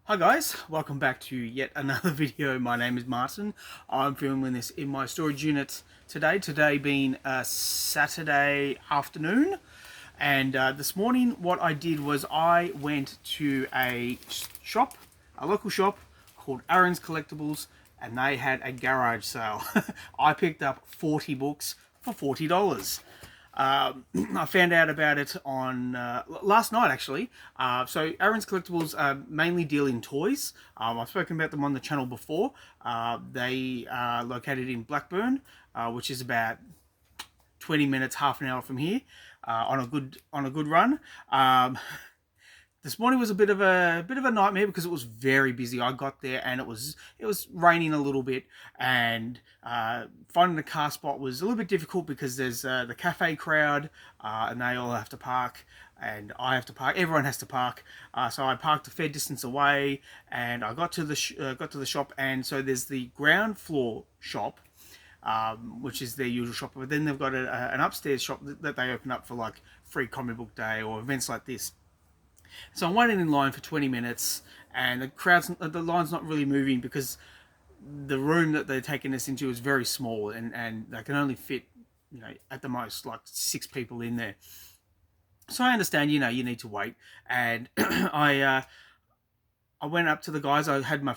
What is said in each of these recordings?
Hi guys, welcome back to yet another video. My name is Martin. I'm filming this in my storage unit today being a Saturday afternoon. And this morning what I did was I went to a shop, a local shop called Aaron's Collectibles, and they had a garage sale. I picked up 40 books for $40. I found out about it on last night actually. So Aaron's Collectibles mainly deal in toys. I've spoken about them on the channel before. They are located in Blackburn, which is about 20 minutes, half an hour from here, on a good run. This morning was a bit of a nightmare because it was very busy. I got there and it was raining a little bit, and finding a car spot was a little bit difficult because there's the cafe crowd, and they all have to park, and I have to park. Everyone has to park, so I parked a fair distance away, and I got to the shop, and so there's the ground floor shop, which is their usual shop. But then they've got an upstairs shop that they open up for like free comic book day or events like this. So I'm waiting in line for 20 minutes, and the line's not really moving because the room that they're taking us into is very small, and they can only fit, at the most like 6 people in there. So I understand, you need to wait, and I went up to the guys. I had my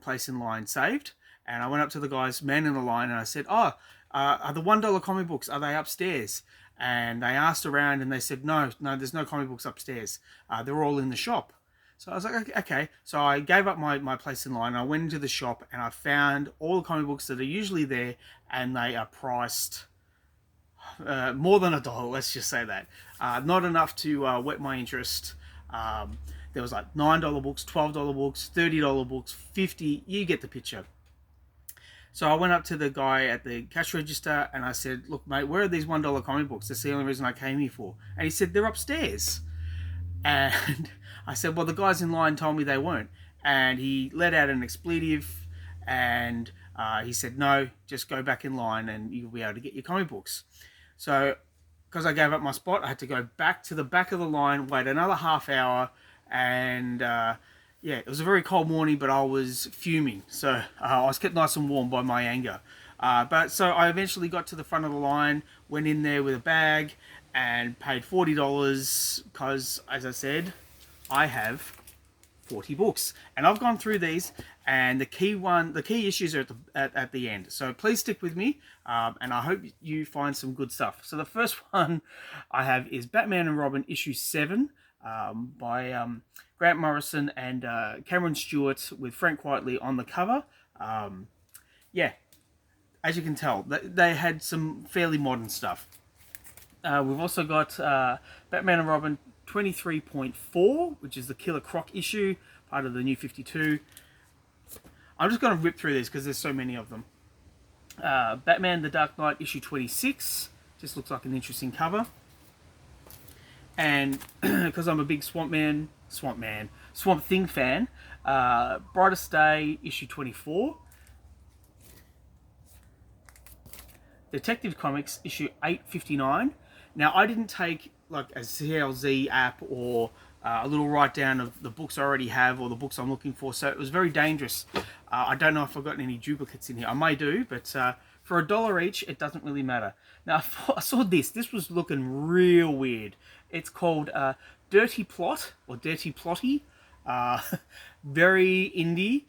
place in line saved, and I went up to the guys, man in the line, and I said, "Oh, are the $1 comic books? Are they upstairs?" And they asked around, and they said, "No, there's no comic books upstairs. They're all in the shop." So I was like, "Okay." So I gave up my place in line. I went into the shop, and I found all the comic books that are usually there, and they are priced more than $1. Let's just say that. Not enough to whet my interest. There was like $9 books, $12 books, $30 books, 50. You get the picture. So I went up to the guy at the cash register and I said, "Look, mate, where are these $1 comic books? That's the only reason I came here for." And he said, "They're upstairs." And I said, "Well, the guys in line told me they weren't." And he let out an expletive, and he said, "No, just go back in line and you'll be able to get your comic books." So, because I gave up my spot, I had to go back to the back of the line, wait another half hour, and yeah, it was a very cold morning, but I was fuming. So I was kept nice and warm by my anger. But so I eventually got to the front of the line, went in there with a bag, and paid $40 because, as I said, I have 40 books, and I've gone through these, and the key issues are at the end. So please stick with me, and I hope you find some good stuff. So the first one I have is Batman and Robin issue 7, by Grant Morrison and Cameron Stewart, with Frank Whiteley on the cover. Yeah, as you can tell, they had some fairly modern stuff. We've also got Batman and Robin 23.4, which is the Killer Croc issue, part of the New 52. I'm just going to rip through these because there's so many of them. Batman the Dark Knight issue 26. Just looks like an interesting cover. And because I'm a big Swamp Thing fan, Brightest Day issue 24. Detective Comics issue 859. Now, I didn't take like a CLZ app or a little write down of the books I already have or the books I'm looking for, so it was very dangerous. I don't know if I've got any duplicates in here. I may do, but for $1 each, it doesn't really matter. Now, I saw this. This was looking real weird. It's called Dirty Plot or Dirty Plotty. Very indie.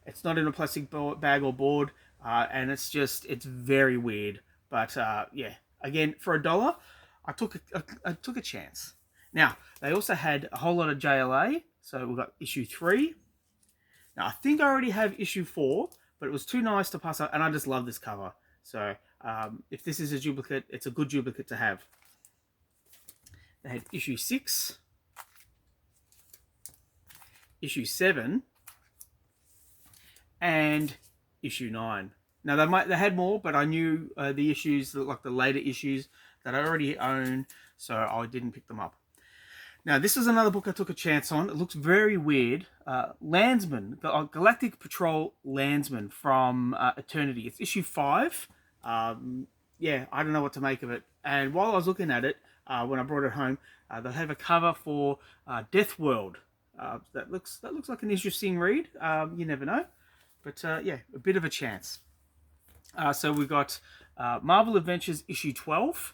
It's not in a plastic bag or board, and it's very weird. But yeah, again, for $1, I took a chance. Now, they also had a whole lot of JLA, so we've got issue 3. Now, I think I already have issue 4, but it was too nice to pass up, and I just love this cover. So, if this is a duplicate, it's a good duplicate to have. They had issue 6, issue 7, and issue 9. Now, they had more, but I knew the issues, like the later issues, that I already own, so I didn't pick them up. Now, this is another book I took a chance on. It looks very weird. Landsman, Galactic Patrol Landsman from Eternity. It's issue 5. Yeah, I don't know what to make of it. And while I was looking at it, when I brought it home, they have a cover for Death World, That looks like an interesting read. You never know, but yeah, a bit of a chance. So we got Marvel Adventures issue 12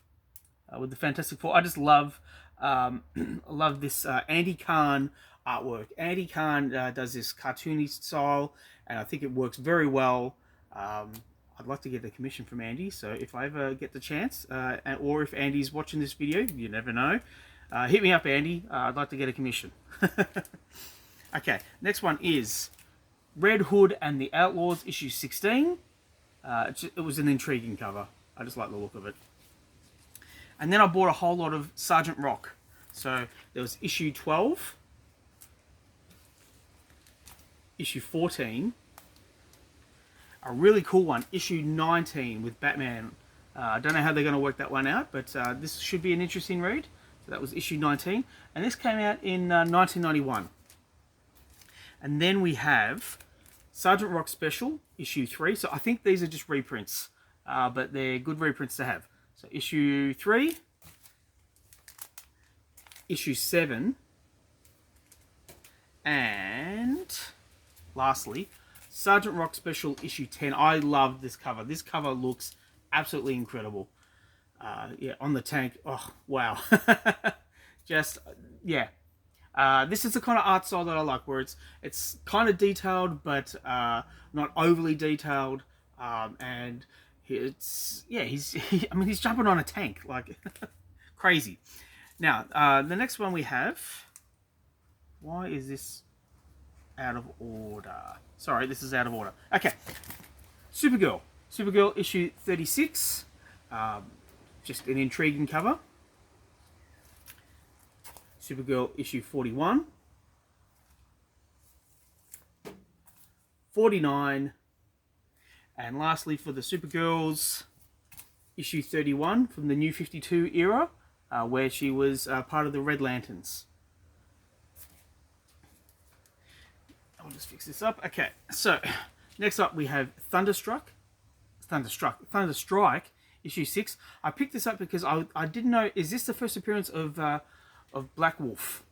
with the Fantastic Four. I just love love this Andy Kahn artwork. Andy Kahn does this cartoony style, and I think it works very well. I'd like to get a commission from Andy, so if I ever get the chance, or if Andy's watching this video, you never know, hit me up, Andy. I'd like to get a commission. Okay, next one is Red Hood and the Outlaws, issue 16. It was an intriguing cover. I just like the look of it. And then I bought a whole lot of Sergeant Rock. So there was issue 12, issue 14, a really cool one, issue 19 with Batman. I don't know how they're going to work that one out, but this should be an interesting read. So that was issue 19. And this came out in 1991. And then we have Sergeant Rock Special, issue 3. So I think these are just reprints, but they're good reprints to have. So issue 3, issue 7, and lastly, Sergeant Rock Special issue 10. I love this cover. This cover looks absolutely incredible. Yeah, on the tank. Oh, wow. Just, yeah. This is the kind of art style that I like, where it's kind of detailed, but not overly detailed. And he's jumping on a tank, like crazy. Now, the next one we have, why is this out of order? Sorry, this is out of order. Okay, Supergirl issue 36, just an intriguing cover. Supergirl issue 41, 49, and lastly for the Supergirls, issue 31 from the New 52 era, where she was part of the Red Lanterns. I'll just fix this up. Okay, so next up we have Thunderstrike, issue 6. I picked this up because I didn't know, is this the first appearance of Black Wolf?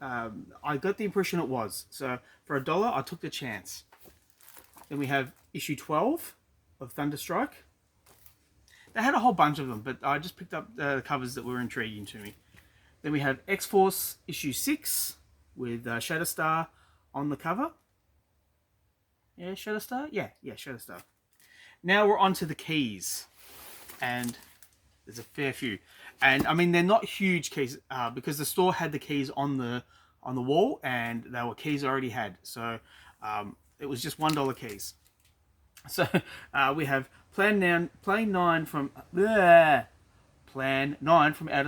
I got the impression it was. So for $1, I took the chance. Then we have issue 12 of Thunderstrike. They had a whole bunch of them, but I just picked up the covers that were intriguing to me. Then we have X-Force issue 6 with Shatterstar on the cover. Yeah, Shatterstar? Yeah, Shatterstar. Now we're on to the keys. And there's a fair few. And I mean, they're not huge keys because the store had the keys on the wall, and they were keys I already had. So it was just $1 keys. So we have Plan 9 from Outer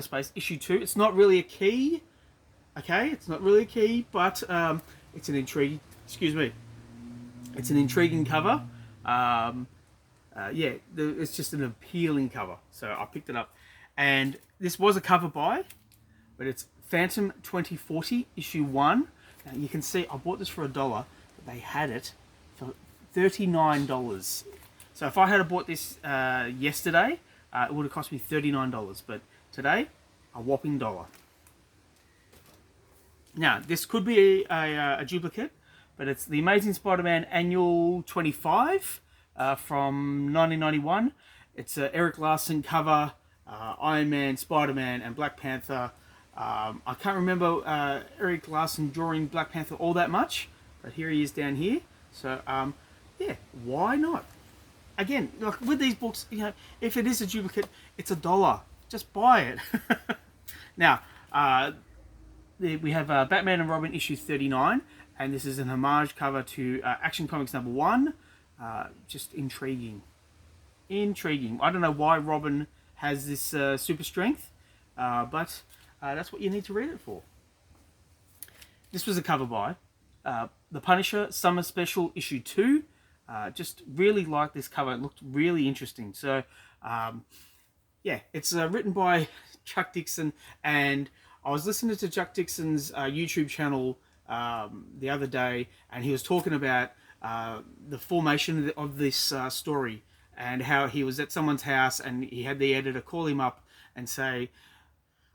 Space issue 2. It's not really a key. Okay, it's not really a key, but it's an intriguing. Excuse me. It's an intriguing cover. Yeah, it's just an appealing cover. So I picked it up. And this was a cover buy, but it's Phantom 2040 issue 1. Now you can see I bought this for $1, but they had it for $39. So if I had bought this yesterday, it would have cost me $39. But today, a whopping $1. Now this could be a duplicate, but it's the Amazing Spider-Man Annual 25 from 1991. It's an Eric Larson cover. Iron Man, Spider-Man, and Black Panther. I can't remember Eric Larson drawing Black Panther all that much, but here he is down here. So, yeah, why not? Again, like with these books, you know, if it is a duplicate, it's $1. Just buy it. Now, we have Batman and Robin issue 39, and this is an homage cover to Action Comics #1. Just intriguing. I don't know why Robin has this super strength, but that's what you need to read it for. This was a cover by The Punisher Summer Special issue 2. Just really liked this cover. It looked really interesting. So yeah, it's written by Chuck Dixon, and I was listening to Chuck Dixon's YouTube channel the other day, and he was talking about the formation of this story, and how he was at someone's house and he had the editor call him up and say,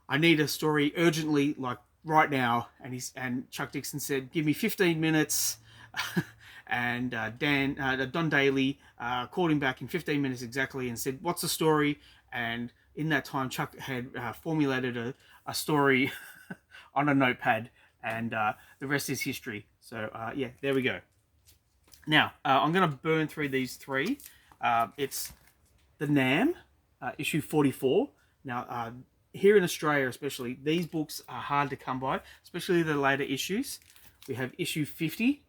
I need a story urgently, like right now. And Chuck Dixon said, give me 15 minutes. And Don Daly called him back in 15 minutes exactly and said, what's the story? And in that time, Chuck had formulated a story on a notepad, and the rest is history. So yeah, there we go. Now, I'm going to burn through these three. It's the NAM, issue 44. Now, here in Australia especially, these books are hard to come by, especially the later issues. We have issue 50,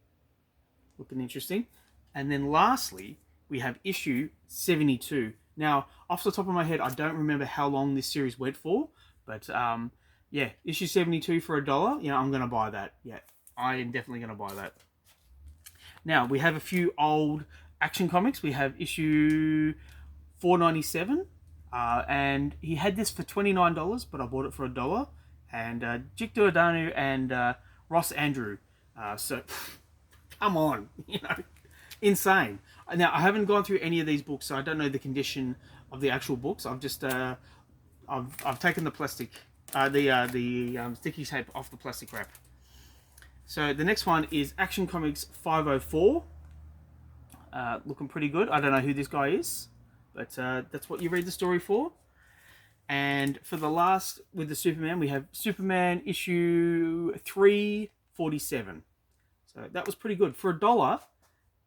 looking interesting. And then lastly, we have issue 72. Now, off the top of my head, I don't remember how long this series went for, but yeah, issue 72 for $1. Yeah, I'm going to buy that. Yeah, I am definitely going to buy that. Now, we have a few old Action Comics. We have issue 497, and he had this for $29, but I bought it for $1. And Dick Giordano and Ross Andru. So, come on, you know, insane. Now, I haven't gone through any of these books, so I don't know the condition of the actual books. I've just I've taken the plastic, the sticky tape off the plastic wrap. So the next one is Action Comics 504. Looking pretty good. I don't know who this guy is, but that's what you read the story for. And for the last, with the Superman, we have Superman issue 347. So that was pretty good. For $1,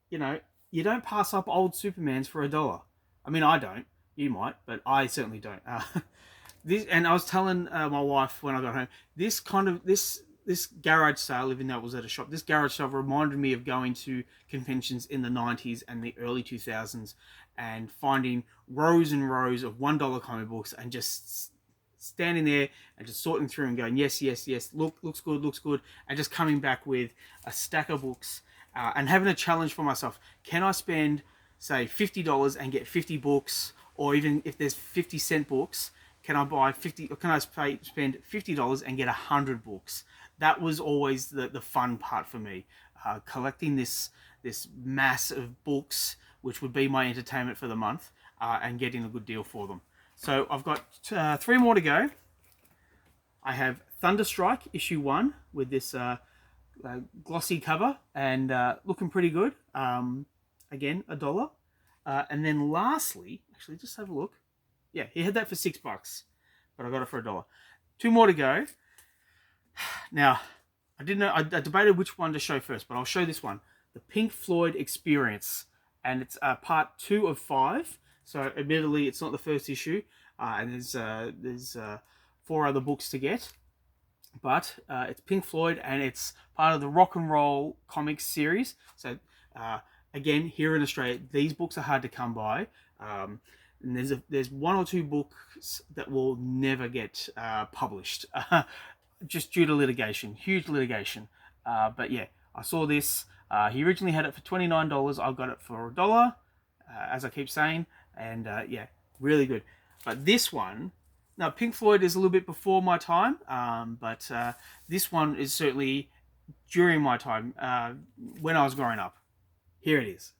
you know, you don't pass up old Supermans for $1. I mean, I don't. You might, but I certainly don't. And I was telling my wife when I got home, this garage sale, even though it was at a shop, this garage sale reminded me of going to conventions in the 90s and the early 2000s and finding rows and rows of $1 comic books and just standing there and just sorting through and going, yes, yes, yes, looks good, and just coming back with a stack of books and having a challenge for myself. Can I spend, say, $50 and get 50 books, or even if there's 50-cent books, can I buy 50, or can I spend $50 and get 100 books? That was always the fun part for me, collecting this mass of books, which would be my entertainment for the month, and getting a good deal for them. So I've got 3 more to go. I have Thunderstrike issue 1 with this glossy cover and looking pretty good. Again, $1. And then lastly, actually, just have a look. Yeah, he had that for $6, but I got it for $1. 2 more to go. Now, I didn't know. I debated which one to show first, but I'll show this one, the Pink Floyd Experience, and it's part 2 of 5. So, admittedly, it's not the first issue, and there's 4 other books to get. But it's Pink Floyd, and it's part of the Rock and Roll Comics series. So, again, here in Australia, these books are hard to come by. And there's 1 or 2 books that will never get published, just due to litigation, huge litigation. But yeah, I saw this. He originally had it for $29. I got it for $1, as I keep saying, and yeah, really good. But this one, now Pink Floyd is a little bit before my time, but this one is certainly during my time, when I was growing up. Here it is.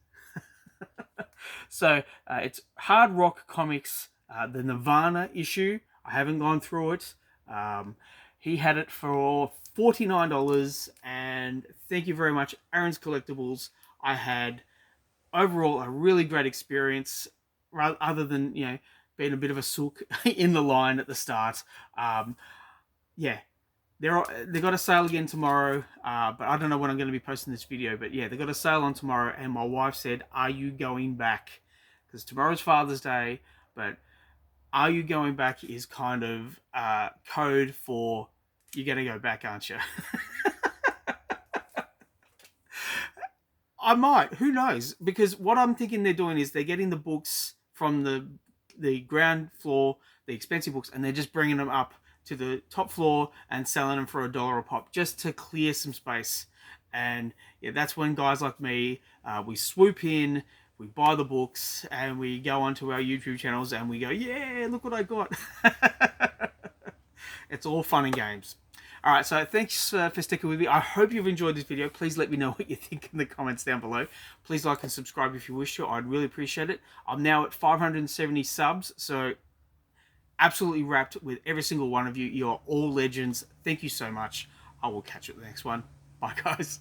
So it's Hard Rock Comics, the Nirvana issue. I haven't gone through it. He had it for $49, and thank you very much, Aaron's Collectibles. I had overall a really great experience, other than, you know, being a bit of a sook in the line at the start. Yeah, they got a sale again tomorrow, but I don't know when I'm going to be posting this video. But yeah, they got a sale on tomorrow, and my wife said, "Are you going back?" Because tomorrow's Father's Day, but "Are you going back" is kind of code for you're going to go back, aren't you? I might. Who knows? Because what I'm thinking they're doing is they're getting the books from the ground floor, the expensive books, and they're just bringing them up to the top floor and selling them for $1 a pop, just to clear some space. And yeah, that's when guys like me, we swoop in, we buy the books, and we go onto our YouTube channels and we go, yeah, look what I got. It's all fun and games. All right, so thanks for sticking with me. I hope you've enjoyed this video. Please let me know what you think in the comments down below. Please like and subscribe if you wish to. I'd really appreciate it. I'm now at 570 subs, so absolutely wrapped with every single one of you. You're all legends. Thank you so much. I will catch you at the next one. Bye, guys.